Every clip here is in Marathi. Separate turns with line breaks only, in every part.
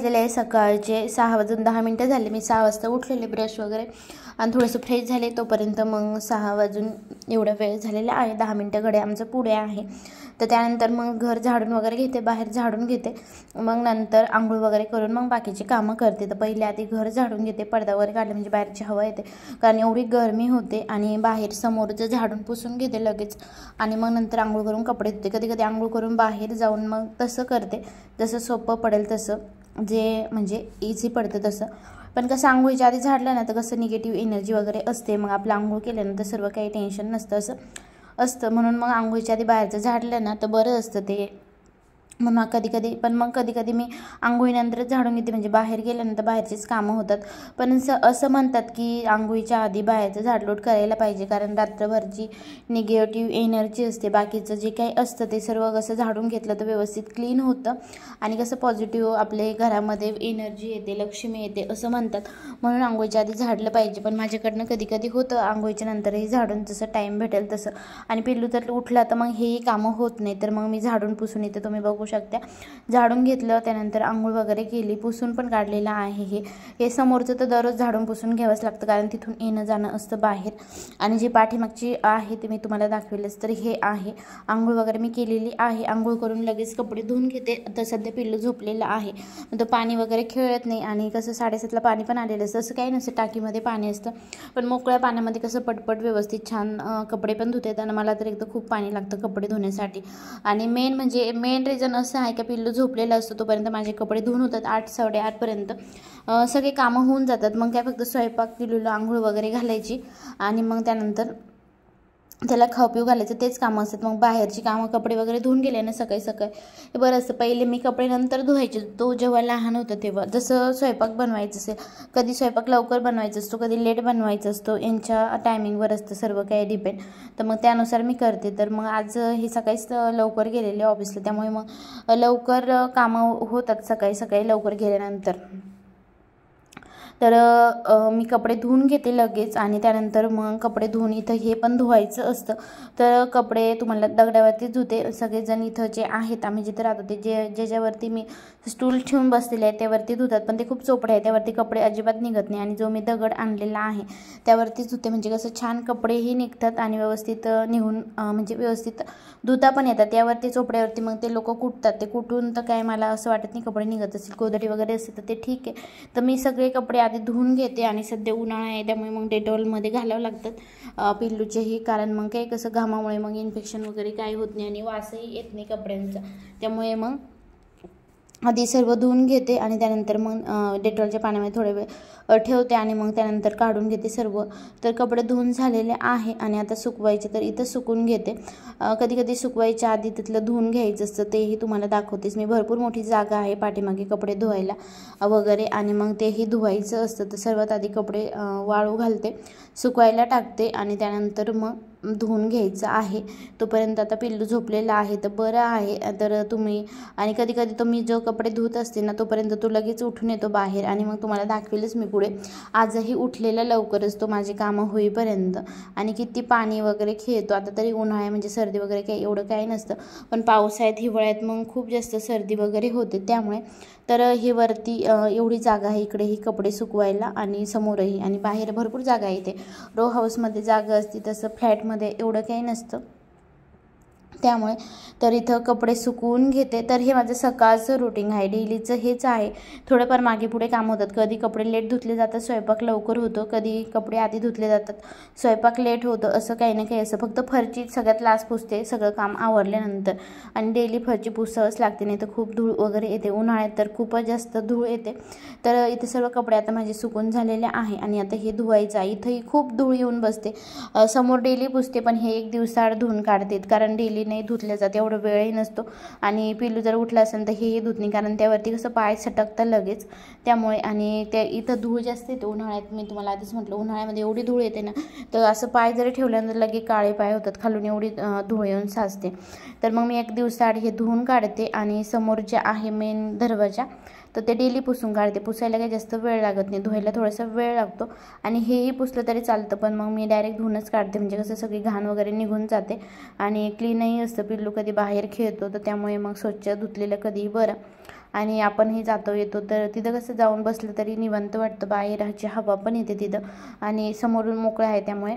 वाजलेले आहे सकाळचे 6:10 झाले। मी 6 वाजता उठलेले, ब्रश वगैरे आणि थोडंसं फ्रेश झाले। तोपर्यंत मग 6 वाजून एवढा वेळ झालेला आहे। 10 मिनिटं घडे आमचं पुढे आहे। तर त्यानंतर मग घर झाडून वगैरे घेते, बाहेर झाडून घेते, मग नंतर आंघोळ वगैरे करून मग बाकीची कामं करते। तर पहिले आधी घर झाडून घेते, पडदा वगैरे काढले म्हणजे बाहेरची हवा येते, कारण एवढी गरमी होते। आणि बाहेर समोरचं झाडून पुसून घेते लगेच, आणि मग नंतर आंघोळ करून कपडे धुते। कधी कधी आंघोळ करून बाहेर जाऊन मग तसं करते, जसं सोपं पडेल तसं, जे म्हणजे इझी पडतं तसं। पण कसं आंघोळीच्या आधी झाडलं ना तर कसं निगेटिव्ह एनर्जी वगैरे असते, मग आपलं आंघोळ केल्यानंतर सर्व काही टेन्शन नसतं असं असतं। म्हणून मग आंघोळीच्या आधी बाहेरचं झाडलं ना तर बरं असतं ते। मग कधी कधी मी आंघोळीनंतरच झाडून घेते, म्हणजे बाहेर गेल्यानंतर बाहेरचीच कामं होतात। पण असं म्हणतात की आंघोळीच्या आधी बाहेरचं झाडलोट करायला पाहिजे, कारण रात्रभरची निगेटिव्ह एनर्जी असते, बाकीचं जे काही असतं ते सर्व कसं झाडून घेतलं तर व्यवस्थित क्लीन होतं, आणि कसं पॉझिटिव्ह आपले घरामध्ये एनर्जी येते, लक्ष्मी येते असं म्हणतात। म्हणून आंघोळीच्या आधी झाडलं पाहिजे। पण माझ्याकडनं कधी कधी होतं आंघोळीच्या नंतरही झाडून, जसं टाईम भेटेल तसं। आणि पिल्लू तर उठला तर मग हेही कामं होत नाही, तर मग मी झाडून पुसून येते, तुम्ही बघू शकता। झाडून घेतलं, त्यानंतर आंघोळ वगैरे केली, पुसून पण काढलेलं आहे। हे समोरचं तर दररोज झाडून पुसून घ्यावंच लागतं, कारण तिथून येणं जाणं असतं बाहेर। आणि जी पाठीमागची आहे ते मी तुम्हाला दाखवेलच, तर हे आहे। आंघोळ वगैरे मी केलेली आहे, आंघोळ करून लगेच कपडे धुवून घेते। तर सध्या पिल्लू झोपलेलं आहे, तर पाणी वगैरे खेळत नाही, आणि कसं 7:30ला पाणी पण आलेलं असतं, असं काही नसतं, टाकीमध्ये पाणी असतं, पण मोकळ्या पाण्यामध्ये कसं पटपट व्यवस्थित छान कपडे पण धुते। आणि मला तर एकदा खूप पाणी लागतं कपडे धुण्यासाठी। आणि मेन रिझन असं आहे की पिल्लू झोपलेला असतो तोपर्यंत माझे कपडे धुवून होतात, 8-8:30 पर्यंत सगळे कामं होऊन जातात। मग काय फक्त स्वयंपाक, पिल्लूला आंघोळ वगैरे घालायची, आणि मग त्यानंतर त्याला खाऊ पिऊ घालायचं, तेच कामं असतात। मग बाहेरची कामं, कपडे वगैरे धुवून गेले ना सकाळी सकाळी हे बरं असतं। पहिले मी कपडे नंतर धुवायचे, तो जेव्हा लहान होता तेव्हा। जसं स्वयंपाक बनवायचं असेल, कधी स्वयंपाक लवकर बनवायचा असतो, कधी लेट बनवायचा असतो, यांच्या टायमिंगवर असतं सर्व काही डिपेंड, तर मग त्यानुसार मी करते। तर मग आज हे सकाळीच लवकर गेलेले ऑफिसला, त्यामुळे मग लवकर कामं होतात सकाळी सकाळी लवकर गेल्यानंतर। तर मी कपडे धुवून घेते लगेच, आणि त्यानंतर मग कपडे धुवून इथं हे पण धुवायचं असतं, तर कपडे तुम्हाला दगडावरती धुते। सगळेजण इथं जे आहेत, आम्ही जिथं राहतो ते ज्याच्यावरती मी स्टूल ठेवून बसलेले आहे त्यावरती धुतात, पण ते खूप चोपडे आहे, त्यावरती कपडे अजिबात निघत नाही। आणि जो मी दगड आणलेला आहे त्यावरतीच धुते, म्हणजे कसं छान कपडेही निघतात आणि व्यवस्थित निघून म्हणजे व्यवस्थित धुता पण येतात। त्यावरती चोपड्यावरती मग ते लोक कुटतात, ते कुटून तर काय मला असं वाटत नाही कपडे निघत असतील, गोधडी वगैरे असते तर ते ठीक आहे। तर मी सगळे कपडे आधी धुवून घेते, आणि सध्या उन्हाळा आहे त्यामुळे मग डेटॉलमध्ये घालावं लागतात पिल्लूचेही, कारण मग काही कसं घामामुळे मग इन्फेक्शन वगैरे काही होत नाही, आणि वासही येत नाही कपड्यांचा, त्यामुळे मग आधी सर्व धुवून घेते, आणि त्यानंतर मग डेटॉलच्या पाण्यामध्ये थोडा वेळ ठेवते, आणि मग त्यानंतर काढून घेते सर्व। तर कपडे धुवून झालेले आहे, आणि आता सुकवायचे, तर इथं सुकून घेते। कधी कधी सुकवायच्या आधी तिथलं धुवून घ्यायचं असतं, तेही तुम्हाला दाखवतेच मी। भरपूर मोठी जागा आहे पाठीमागे कपडे धुवायला वगैरे, आणि मग तेही धुवायचं असतं। तर सर्वात आधी कपडे वाळू घालते, सुकवायला टाकते, आणि त्यानंतर मग धुवून घ्यायचं आहे। तोपर्यंत आता पिल्लू झोपलेला आहे तर बरं आहे। तर तुम्ही, आणि कधी कधी तो मी जो कपडे धुत असते ना तोपर्यंत तो लगेच उठून येतो बाहेर, आणि मग तुम्हाला दाखवेलच मी पुढे। आजही उठलेला लवकरच तो माझे कामं होईपर्यंत, आणि किती पाणी वगैरे खेळतो। आता तरी उन्हाळ्या म्हणजे सर्दी वगैरे काही एवढं काही नसतं, पण पावसाळ्यात हिवाळ्यात मग खूप जास्त सर्दी वगैरे होते त्यामुळे। तर हे वरती एवढी जागा आहे, इकडेही कपडे सुकवायला, आणि समोरही, आणि बाहेर भरपूर जागा आहे। इथे रो हाऊसमध्ये जागा असते, तसं फ्लॅटमध्ये एवढं काही नसतं त्यामुळे। तर इथं कपडे सुकवून घेते। तर हे माझं सकाळचं रुटीन आहे, डेलीचं हेच आहे। थोडंफार मागे पुढे काम होतात, कधी कपडे लेट धुतले जातात, स्वयंपाक लवकर होतो, कधी कपडे आधी धुतले जातात, स्वयंपाक लेट होतं, असं काही ना काही असं। फक्त फरची सगळ्यात लास्ट पुसते सगळं काम आवरल्यानंतर, आणि डेली फरची पुसावंच लागते, नाही तर खूप धूळ वगैरे येते, उन्हाळ्यात तर खूपच जास्त धूळ येते। तर इथे सर्व कपडे आता माझे सुकून झालेले आहे, आणि आता हे धुवायचं आहे। इथंही खूप धूळ येऊन बसते, समोर डेली पुसते, पण हे 1 दिवसाआड धुवून काढते, कारण डेली नाही धुतल्या जात, एवढं वेळही नसतो। आणि पिल्लू जर उठला असेल तर हेही धुत नाही, कारण त्यावरती कसं पाय सटकतं लगेच त्यामुळे। आणि त्या इथं धूळ जास्त येते उन्हाळ्यात, मी तुम्हाला आधीच म्हटलं उन्हाळ्यामध्ये एवढी धूळ येते ना, तर असं पाय जरी ठेवल्यानंतर लगेच काळे पाय होतात, खालून एवढी धूळ येऊन साचते। तर मग मी 1 दिवसाआड हे धुवून काढते, आणि समोर जे आहे मेन दरवाजा तर ते डेली पुसून काढते। पुसायला काही जास्त वेळ लागत नाही, धुवायला थोडासा वेळ लागतो, आणि हेही पुसलं तरी चालतं, पण मग मी डायरेक्ट धुवूनच काढते, म्हणजे कसं सगळी घाण वगैरे निघून जाते, आणि क्लीनही असतं। पिल्लू कधी बाहेर खेळतो तर त्यामुळे मग स्वच्छ धुतलेलं कधीही बरं। आणि आपणही जातो येतो, तर तिथं कसं जाऊन बसलं तरी निवांत वाटतं, बाहेरची हवा पण येते तिथं आणि समोरून मोकळं आहे त्यामुळे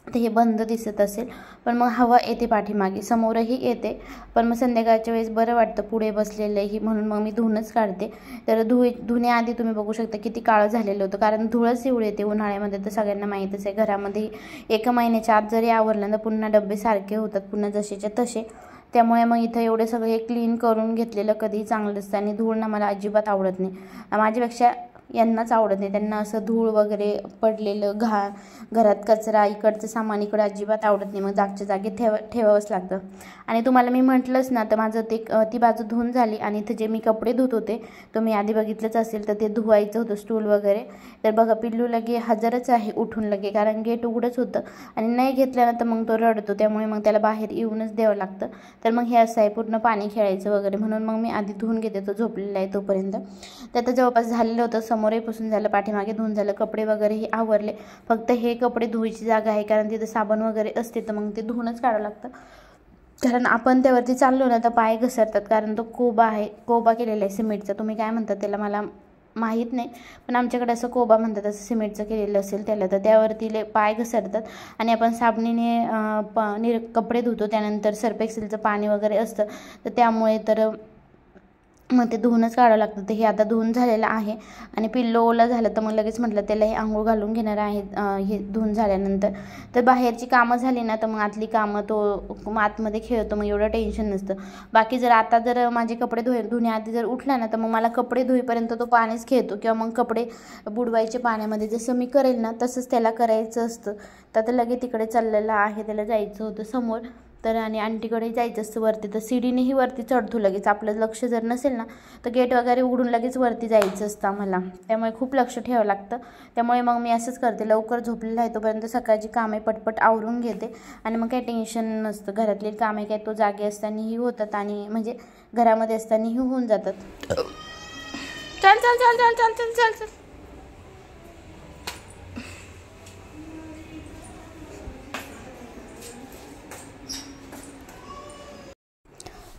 ते हे बंद दिसत असेल, पण मग हवा येते पाठीमागे, समोरही येते, पण मग संध्याकाळच्या वेळेस बरं वाटतं पुढे बसलेलंही, म्हणून मग मी धुवूनच काढते. तर धुण्याआधी तुम्ही बघू शकता किती काळं झालेलं होतं, कारण धुळच एवढी येते उन्हाळ्यामध्ये, तर सगळ्यांना माहीतच आहे. घरामध्ये 1 महिन्याच्या आत जरी आवरलं तर पुन्हा डबे सारखे होतात, पुन्हा जसेच्या तसे. त्यामुळे मग इथं एवढे सगळे क्लीन करून घेतलेलं कधीही चांगलं असतं आणि धूळ ना मला अजिबात आवडत नाही. माझ्यापेक्षा यांनाच आवडत नाही, त्यांना असं धूळ वगैरे पडलेलं घरात कचरा इकडचं सामान इकडं अजिबात आवडत नाही, मग जागच्या जागी ठेवावंच लागतं. आणि तुम्हाला मी म्हटलंच ना, तर माझं ती बाजू धुवून झाली आणि इथं जे मी कपडे धुत होते तो मी आधी बघितलंच असेल, तर ते धुवायचं होतं स्टूल वगैरे. तर बघा पिल्लू लगे हजरच आहे उठून लगे, कारण गेट उघडच होतं आणि नाही घेतल्यानंतर मग तो रडतो, त्यामुळे मग त्याला बाहेर येऊनच द्यावं लागतं. तर मग हे असं आहे, पूर्ण पाणी खेळायचं वगैरे, म्हणून मग मी आधी धुवून घेते, तो झोपलेला आहे तोपर्यंत. तर आता जवळपास झालेलं होतं, समोरही पुसून झालं, पाठीमागे धुवून झालं, कपडे वगैरेही आवरले. फक्त हे कपडे धुवायची जागा आहे, कारण तिथं साबण वगैरे असते, तर मग ते धुवूनच काढावं लागतं. कारण आपण त्यावरती चाललो ना तर पाय घसरतात, कारण तो कोबा केलेला आहे सिमेंटचा. तुम्ही काय म्हणतात त्याला मला माहीत नाही, पण आमच्याकडे असं कोबा म्हणतात, असं सिमेंटचं केलेलं असेल त्याला, तर त्यावरती पाय घसरतात. आणि आपण साबणीने कपडे धुतो, त्यानंतर सर्फ एक्सेलचं पाणी वगैरे असतं, तर त्यामुळे तर मग ते धुवूनच काढावं लागतं. तर हे आता धुवून झालेलं आहे आणि पिल्लो ओला झालं तर मग लगेच म्हटलं त्याला हे आंघोळ घालून घेणार आहे हे धुवून झाल्यानंतर. तर बाहेरची कामं झाली ना तर मग आतली कामं तो आतमध्ये खेळतो, मग एवढं टेन्शन नसतं. बाकी आता जर माझे कपडे धुण्याआधी जर उठला ना तर मग मला कपडे धुईपर्यंत तो पाणीच खेळतो, किंवा मग कपडे बुडवायचे पाण्यामध्ये, जसं मी करेल ना तसंच त्याला करायचं असतं. तर आता लगेच तिकडे चाललेलं आहे, त्याला जायचं होतं समोर, तर आणि आंटीकडे जायचं असतं वरती, तर सीडीनेही वरती चढतो लगेच. आपलं लक्ष जर नसेल ना तर गेट वगैरे उघडून लगेच वरती जायचं असतं आम्हाला, त्यामुळे खूप लक्ष ठेवावं लागतं. त्यामुळे मग मी असंच करते, लवकर झोपलेलं आहे तोपर्यंत सकाळची कामे पटपट आवरून घेते आणि मग काही टेन्शन नसतं. घरातली कामे काय तो जागे असतानाही होतात आणि म्हणजे घरामध्ये असतानाही होऊन जातात. चल चल चल चल चल चल चल चल.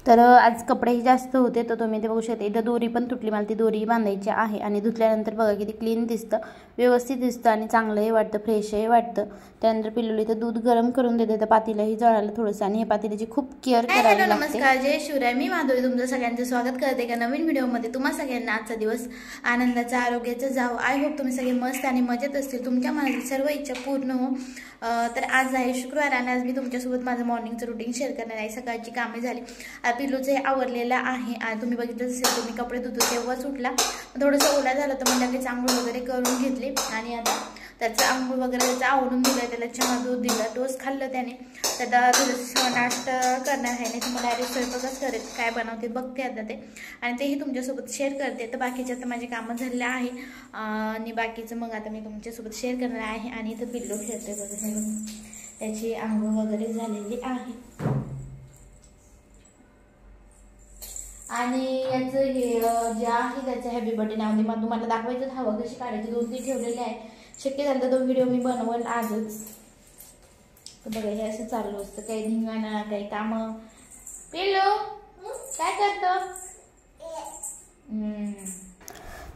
तर आज कपडेही जास्त होते, तर तुम्ही ते बघू शकता. इथं दोरी पण तुटली, मला ती दोरी बांधायची आहे. आणि धुतल्यानंतर बघा किती क्लीन दिसतं, व्यवस्थित दिसतं आणि चांगलंही वाटतं, फ्रेशही वाटतं. त्यानंतर पिल्लूला इथं दूध गरम करून देते, तर पातीलाही जळालं थोडंसं आणि हे पातीलाची खूप केअर करावी लागते.
नमस्कार, जय शिवराय. मी माधवी तुमचं सगळ्यांचं स्वागत करते का नवीन व्हिडिओमध्ये. तुम्हा सगळ्यांना आजचा दिवस आनंदाचा आरोग्याचा जावो. आय होप तुम्ही सगळे मस्त आणि मजेत असतील, तुमच्या मनातील सर्व इच्छा पूर्ण हो. तर आज आहे शुक्रवार आणि आज मी तुमच्यासोबत माझं मॉर्निंगचं रुटीन शेअर करणार आहे. सकाळची कामे झाली, पिल्लूचं हे आवरलेलं आहे आणि तुम्ही बघितलं असेल तुम्ही कपडे धुतो तेव्हाच उठला, थोडंसं ओला झालं तर मग लगेच आंघोळ वगैरे करून घेतली आणि आता त्याचं आंघोळ वगैरे त्याचं आवरून दिलं, त्याला चहा दूध दिला, टोस्ट खाल्लं त्याने. तर आता थोडंसं नाश्ता करणार आहे, नाही तुम्हाला डायरेक्ट स्वयंपाकच करेल, काय बनवते बघते आता ते, आणि तेही तुमच्यासोबत शेअर करते. तर बाकीचे आता माझे कामं झाले आहे आणि बाकीचं मग आता मी तुमच्यासोबत शेअर करणार आहे. आणि इथं पिल्लू खेळते वगैरे, त्याची आंघोळ वगैरे झालेली आहे. आणि याचं हे जे आहे त्याचं हॅपी बर्थडे नाव ते तुम्हाला दाखवायचं हवं कशी काढायची, 2-3 ठेवलेले आहे. शक्य झालं तर तो व्हिडिओ मी बनवल आजच. तर बघा हे असं चालू असतं, काही धिंगाणा काही कामं. पिल्लू काय करतो?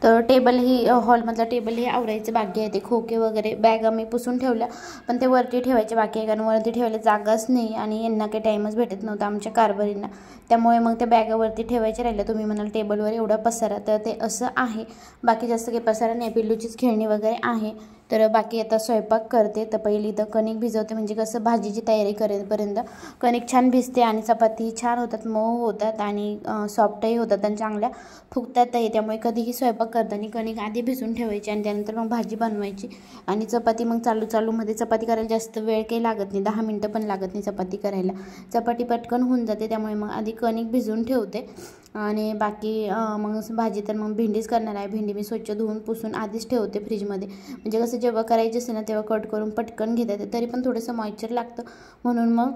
तर टेबलही हॉलमधला टेबलही आवरायचं बाकी आहे. ते खोके वगैरे बॅग आम्ही पुसून ठेवल्या, पण ते वरती ठेवायचे बाकी आहे, कारण वरती ठेवायला जागाच नाही आणि यांना काही टाईमच भेटत नव्हता आमच्या कारभारींना, त्यामुळे मग त्या बॅगावरती ठेवायचे राहिलं. तुम्ही म्हणाल टेबलवर एवढा पसारा, तर ते असं आहे, बाकी जास्त काही पसारा नाही. पिल्लूचीच खेळणी वगैरे आहे. तर बाकी आता स्वयंपाक करते. तर पहिली तर कणिक भिजवते, म्हणजे कसं भाजीची तयारी करेपर्यंत कणिक छान भिजते आणि चपाती छान होतात, मऊ होतात आणि सॉफ्टही होतात आणि चांगल्या फुगतातही. त्यामुळे कधीही स्वयंपाक करताना कणिक आधी भिजून ठेवायची आणि त्यानंतर मग भाजी बनवायची आणि चपाती मग चालूमध्ये चपाती करायला जास्त वेळ काही लागत नाही, 10 मिनटं पण लागत नाही चपाती करायला, चपाती पटकन होऊन जाते. त्यामुळे मग आधी कणिक भिजवून ठेवते आणि बाकी मग भाजी तर मग भेंडीच करणार आहे. भेंडी मी स्वच्छ धुवून पुसून आधीच ठेवते फ्रीजमध्ये, म्हणजे कसं जेव्हा करायचे असेल ना तेव्हा कट करून पटकन घेता येते. तरी पण थोडंसं मॉइश्चर लागतं, म्हणून मग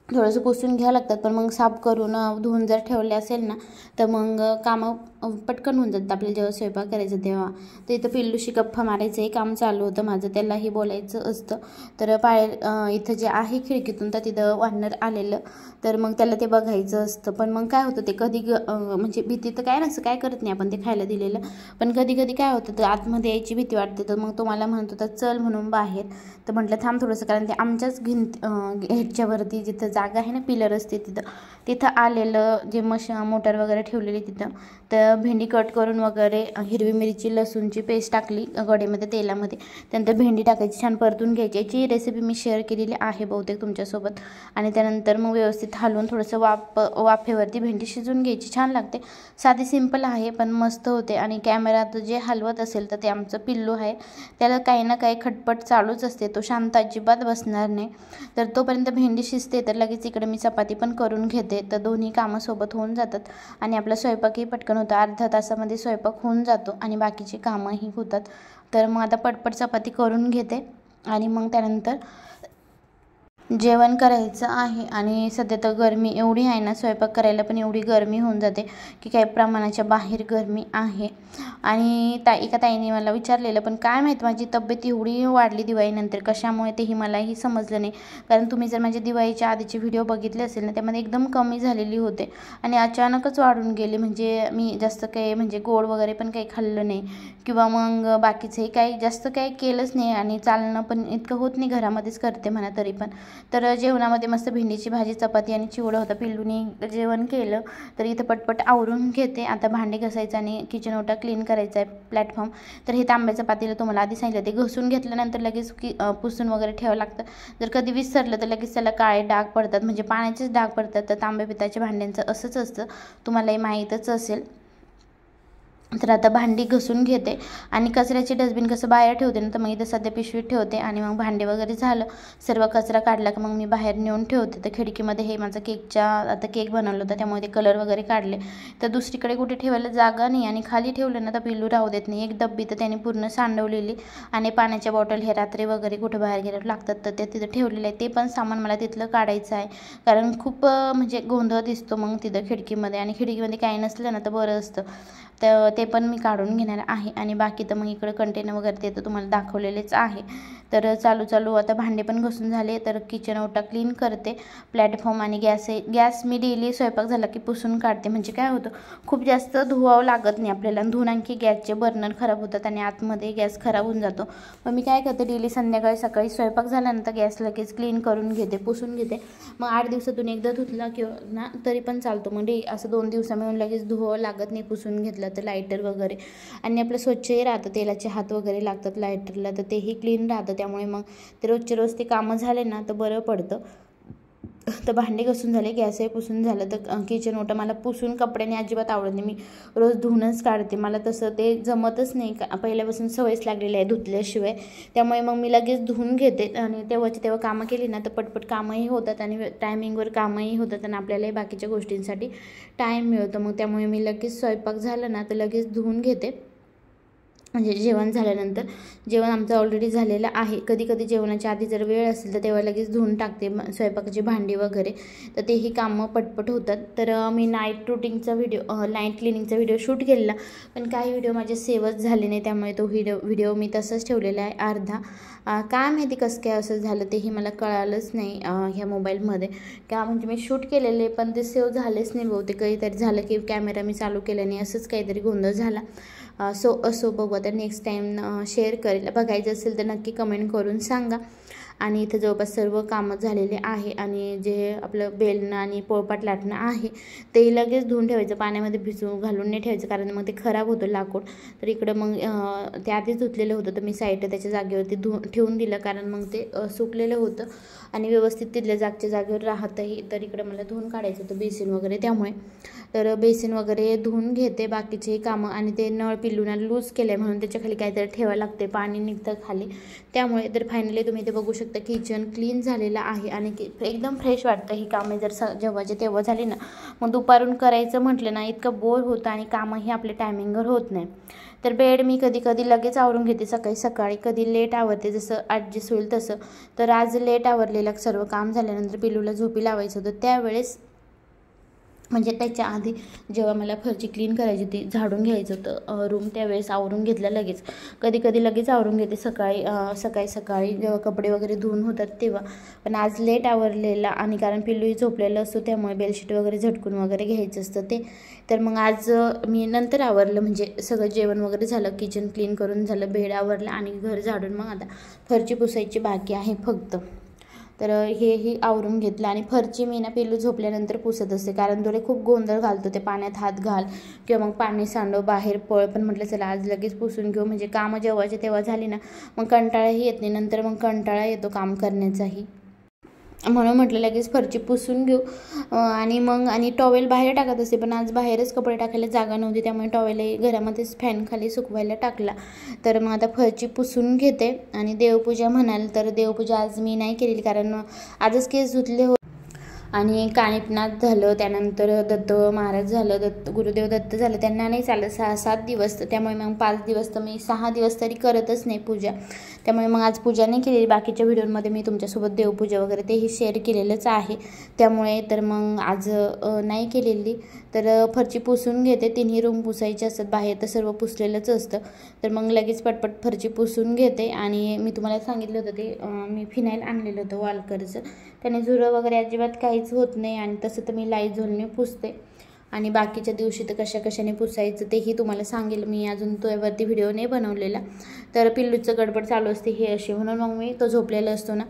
थोडंसं पुसून घ्यावं लागतात, पण मग साफ करून धुवून जर ठेवले असेल ना तर मग कामं पटकन होऊन जातात आपल्याला जेव्हा स्वयंपाक करायचं तेव्हा. तर इथं पिल्लूशी गप्पा मारायचं हे काम चालू होतं माझं, त्यालाही बोलायचं असतं. तर इथं जे आहे खिडकीतून तर तिथं वानर आलेलं, तर मग त्याला ते बघायचं असतं. पण मग काय होतं ते कधी म्हणजे भीती तर काय नसतं, काय करत नाही आपण ते खायला दिलेलं, पण कधी कधी काय होतं तर आतमध्ये यायची भीती वाटते. तर मग तो मला म्हणत होता चल म्हणून बाहेर. तर म्हटलं थांब थोडंसं, कारण ते आमच्याच ह्याच्यावरती जिथं जागा आहे ना पिलर असते तिथं आलेलं, जे मोटर वगैरे ठेवलेली तिथं. तर भेंडी कट करून वगैरे हिरवी मिरची लसूणची पेस्ट टाकली कढईमध्ये तेलामध्ये, त्यानंतर भेंडी टाकायची, छान परतून घ्यायची. याची रेसिपी मी शेअर केलेली आहे बहुतेक तुमच्यासोबत. आणि त्यानंतर मग व्यवस्थित हलवून थोडंसं वाफेवरती भेंडी शिजवून घ्यायची, छान लागते. साधी सिंपल आहे पण मस्त होते. आणि कॅमेरात जे हलवत असेल तर ते आमचं पिल्लू आहे, त्याला काही ना काही खटपट चालूच असते, तो शांत अजिबात बसणार नाही. तर तोपर्यंत भेंडी शिजते तर लगेच इकडे मी चपाती पण करून घेते. तर दोन्ही कामं सोबत होऊन जातात आणि आपला स्वयंपाकही पटकन होतं. अर्ध्या तासामध्ये स्वयंपाक होऊन जातो आणि बाकीची कामंही होतात. तर मग आता पटपट चपाती करून घेते आणि मग त्यानंतर जेवण करायचं आहे. आणि सध्या तर गरमी एवढी आहे ना, स्वयंपाक करायला पण एवढी गरमी होऊन जाते की काही प्रमाणाच्या बाहेर गरमी आहे. आणि एका ताईने मला विचारलेलं, पण काय माहीत माझी तब्येत एवढी वाढली दिवाळीनंतर, कशामुळे तेही मलाही समजलं नाही. कारण तुम्ही जर माझ्या दिवाळीच्या आधीचे व्हिडिओ बघितले असेल ना, त्यामध्ये एकदम कमी झालेली होते आणि अचानकच वाढून गेली. म्हणजे मी जास्त काही म्हणजे गोड वगैरे पण काही खाल्लं नाही किंवा मग बाकीचंही काही जास्त काही केलंच नाही. आणि चालणं पण इतकं होत नाही, घरामध्येच करते म्हणा तरी पण. तर जेवणामध्ये मस्त भेंडीची भाजी, चपाती आणि चिवडा होता. पिल्लूनी जेवण केलं. तर इथं पटपट आवरून घेते. आता भांडे घासायचं आणि किचन ओटा क्लीन करायचा आहे, प्लॅटफॉर्म. तर हे तांब्याचं पातेलं तुम्हाला आधी सांगितलं, ते घसून घेतल्यानंतर लगेच पुसून वगैरे ठेवावं लागतं. जर कधी विसरलं तर लगेच त्याला काळे डाग पडतात, म्हणजे पाण्याचेच डाग पडतात. तर तांब्या पिताच्या भांड्यांचं असंच असतं, तुम्हालाही माहीतच असेल. तर आता भांडी घसून घेते आणि कचऱ्याचे डस्टबिन कसं बाहेर ठेवते ना, तर मग इथं सध्या पिशवीत ठेवते. आणि मग भांडे वगैरे झालं, सर्व कचरा काढला की मग मी बाहेर नेऊन ठेवते. तर खिडकीमध्ये हे माझा आता केक बनवलं होतं त्यामुळे ते कलर वगैरे काढले. तर दुसरीकडे कुठे ठेवायला जागा नाही आणि खाली ठेवलं ना तर पिल्लू राहू देत नाही. एक डब्बी तर त्याने पूर्ण सांडवलेली आणि पाण्याच्या बॉटल हे रात्री वगैरे कुठं बाहेर गेल्यावर लागतात, तर ते तिथं ठेवलेलं आहे. ते पण सामान मला तिथलं काढायचं आहे, कारण खूप म्हणजे गोंधळ दिसतो मग तिथं खिडकीमध्ये. आणि खिडकीमध्ये काही नसलं ना तर बरं असतं, तर ते पण मी काढून घेणार आहे. आणि बाकी तर मग इकडे कंटेनर वगैरे ते तर तुम्हाला दाखवलेलेच आहे. तर चालू आता भांडे पण घसून झाले. तर किचन ओटा क्लीन करते, प्लॅटफॉर्म आणि गॅस मी डेली स्वयंपाक झाला की पुसून काढते. म्हणजे काय होतं, खूप जास्त धुवावं लागत नाही आपल्याला. धुवून आणखी गॅसचे बर्नर खराब होतात आणि आतमध्ये गॅस खराब होऊन जातो. मग मी काय करते, डेली संध्याकाळी सकाळी स्वयंपाक झाल्यानंतर गॅस लगेच क्लीन करून घेते, पुसून घेते. मग 8 दिवसातून एकदा धुतला किंवा ना तरी पण चालतो. मग असं 2 दिवसा मिळून लगेच धुवावं लागत नाही पुसून घेतलं तर, लायटर वगैरे. आणि आपलं स्वच्छही राहतं, तेलाचे हात वगैरे लागतात लायटरला तर तेही क्लीन राहतं. त्यामुळे मग ते रोजचे रोज ते कामं झाले ना तर बरं पडतं. तर भांडे घसून झाले, गॅसही पुसून झालं. तर किचन ओटा मला पुसून कपड्याने अजिबात आवडत नाही, मी रोज धुवूनच काढते. मला तसं ते जमतच नाही, पहिल्यापासून सवयच लागलेली आहे धुतल्याशिवाय. त्यामुळे मग मी लगेच धुवून घेते आणि तेव्हा कामं केली ना तर पटपट कामंही होतात आणि टायमिंगवर कामंही होतात आणि आपल्यालाही बाकीच्या गोष्टींसाठी टाईम मिळतो. मग त्यामुळे मी लगेच स्वयंपाक झाला ना तर लगेच धुवून घेते. म्हणजे जेवण झाल्यानंतर, जेवण आमचं ऑलरेडी झालेलं आहे. कधी कधी जेवणाच्या आधी जर वेळ असेल तर तेव्हा लगेच धुवून टाकते स्वयंपाकाची भांडी वगैरे, तर तेही कामं पटपट होतात. तर मी नाईट क्लिनिंगचा व्हिडिओ शूट केलेला, पण काही व्हिडिओ माझे सेवच झाले नाही, त्यामुळे तो व्हिडिओ मी तसंच ठेवलेला आहे अर्धा. काय माहिती कसं काय असं झालं तेही मला कळालंच नाही ह्या मोबाईलमध्ये. का म्हणजे मी शूट केलेले पण ते सेव्ह झालेच नाही बहुतेक, काहीतरी झालं की कॅमेरा मी चालू केला नाही, असंच काहीतरी गोंधळ झाला. असो बघू आता नेक्स्ट टाईम शेअर करेल. बघायचं असेल तर नक्की कमेंट करून सांगा. आणि इथं जवळपास सर्व कामं झालेले आहे. आणि जे आपलं बेलणं आणि पोळपाट लाटणं आहे ते लगेच धुवून ठेवायचं, पाण्यामध्ये घालून नाही ठेवायचं, कारण मग ते खराब होतं लाकूड. तर इकडं मग ते आधीच धुतलेलं होतं तर मी साईडला त्याच्या जागेवरती ठेवून दिलं, कारण मग ते सुकलेलं होतं आणि व्यवस्थित तिथल्या जागेवर राहतही. तर इकडं मला धुवून काढायचं होतं बेसिन वगैरे, त्यामुळे तर बेसिन वगैरे धुवून घेते, बाकीचे कामं. आणि ते नळ पिल्लूना लूज केलं म्हणून त्याच्या खाली काहीतरी ठेवायला लागते, पाणी निघतं खाली, त्यामुळे. तर फायनली तुम्ही ते बघू शकता शकता किचन क्लीन झालेलं आहे आणि एकदम फ्रेश वाटतं. ही कामे जर जेव्हाचे तेव्हा झाली ना, मग दुपारून करायचं म्हटलं ना इतकं बोर होतं आणि कामंही आपल्या टायमिंगवर होत नाही. तर बेड मी कधी कधी लगेच आवरून घेते सकाळी, कधी लेट आवरते, जसं ॲडजस्ट होईल तसं. तर आज लेट आवरलेलं सर्व काम झाल्यानंतर पिल्लूला झोपी लावायचं होतं, त्यावेळेस म्हणजे त्याच्या आधी जेव्हा मला फरशी क्लीन करायची होती, झाडून घ्यायचं होतं रूम, त्यावेळेस आवरून घेतलं लगेच. कधी कधी लगेच आवरून घेते सकाळी जेव्हा कपडे वगैरे धुवून होतात तेव्हा. पण आज लेट आवरलेला आणि कारण पिल्लूही झोपलेलं असतो त्यामुळे बेडशीट वगैरे झटकून वगैरे घ्यायचं असतं ते. तर मग आज मी नंतर आवरलं, म्हणजे सगळं जेवण वगैरे झालं, किचन क्लीन करून झालं, बेड आवरलं आणि घर झाडून मग आता फरशी पुसायची बाकी आहे फक्त. तर हेही आवरून घेतलं आणि फरची मी ना पिल्लू झोपल्यानंतर पुसत असते, कारण थोडे खूप गोंधळ घालतो ते, पाण्यात हात घाल किंवा मग पाणी सांडव, बाहेर पळ. पण म्हटलं चला आज लगेच पुसून घेऊ, म्हणजे कामं जेव्हाचे तेव्हा झाली ना मग कंटाळाही येत नाही, नंतर मग कंटाळा येतो काम करण्याचाही. म्हणून म्हटलं लगेच फरची पुसून घेऊ. आणि टॉवेल बाहेर टाकत असते, पण आज बाहेरच कपडे टाकायला जागा नव्हती त्यामुळे टॉवेलही घरामध्येच फॅन खाली सुकवायला टाकला. तर मग आता फरची पुसून घेते. आणि देवपूजा म्हणाल तर देवपूजा आज मी नाही केलेली, कारण आजच केस धुतले आणि कानिपनाथ झालं, त्यानंतर दत्त महाराज झालं, गुरुदेव दत्त झालं, त्यांना नाही चालत 6-7 दिवस, त्यामुळे मग 5 दिवस तर मी 6 दिवस तरी करतच नाही पूजा. त्यामुळे मग आज पूजा नाही केलेली. बाकीच्या व्हिडिओमध्ये मी तुमच्यासोबत देवपूजा वगैरे तेही शेअर केलेलंच आहे, त्यामुळे तर मग आज नाही केलेली. तर फरची पुसून घेते, तिन्ही रूम पुसायचे असतात, बाहेर तर सर्व पुसलेलंच असतं. तर मग लगेच पटपट फरची पुसून घेते. आणि मी तुम्हाला सांगितलं होतं ते मी फिनाईल आणलेलं होतं वालकरचं, त्याने झुरं वगैरे अजिबात काहीच होत नाही. आणि तसं तर मी लायझॉलने पुसते आणि बाकीच्या दिवशी तर कशाने पुसायचं तेही तुम्हाला सांगेल मी, अजून त्यावरती व्हिडिओ नाही बनवलेला. तर पिल्लूचं गडबड चालू असते हे अशी, म्हणून मग मी तो झोपलेला असतो ना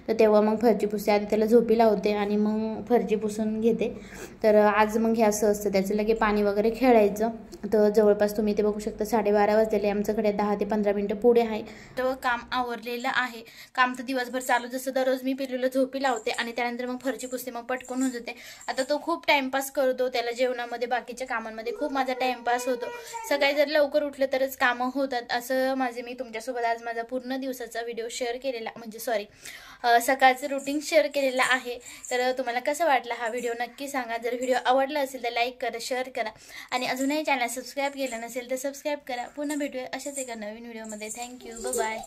तर तेव्हा मग फरची पुसते, आधी त्याला झोपी लावते आणि मग फरची पुसून घेते. तर आज मग हे असं असतं, त्याचं लगे पाणी वगैरे खेळायचं. तर जवळपास तुम्ही ते बघू शकता 12:30 वाजलेले, आमच्याकडे 10 ते 15 मिनटं पुढे आहे.
तर काम आवरलेलं आहे. काम तर दिवसभर चालू, जसं दररोज मी पिल्लूला झोपी लावते आणि त्यानंतर मग फरची पुसते, मग पटकन होऊन जाते. आता तो खूप टाइमपास करतो, त्याला जेवणामध्ये बाकीच्या कामांमध्ये खूप माझा टाइमपास होतो. सकाळी जर लवकर उठलं तरच कामं होतात. असं मी तुमच्यासोबत आज माझा पूर्ण दिवसाचा व्हिडिओ शेअर केलेला, म्हणजे सकाळचं रुटीन शेअर केलेला आहे. तर तुम्हाला कसं वाटला हा व्हिडिओ नक्की सांगा. जर व्हिडिओ आवडला असेल तर लाईक करा, शेअर करा आणि अजूनही चॅनल सबस्क्राईब केलं नसेल तर सबस्क्राईब करा. पुन्हा भेटूया अशाच एका नवीन व्हिडिओमध्ये. Thank you, bye.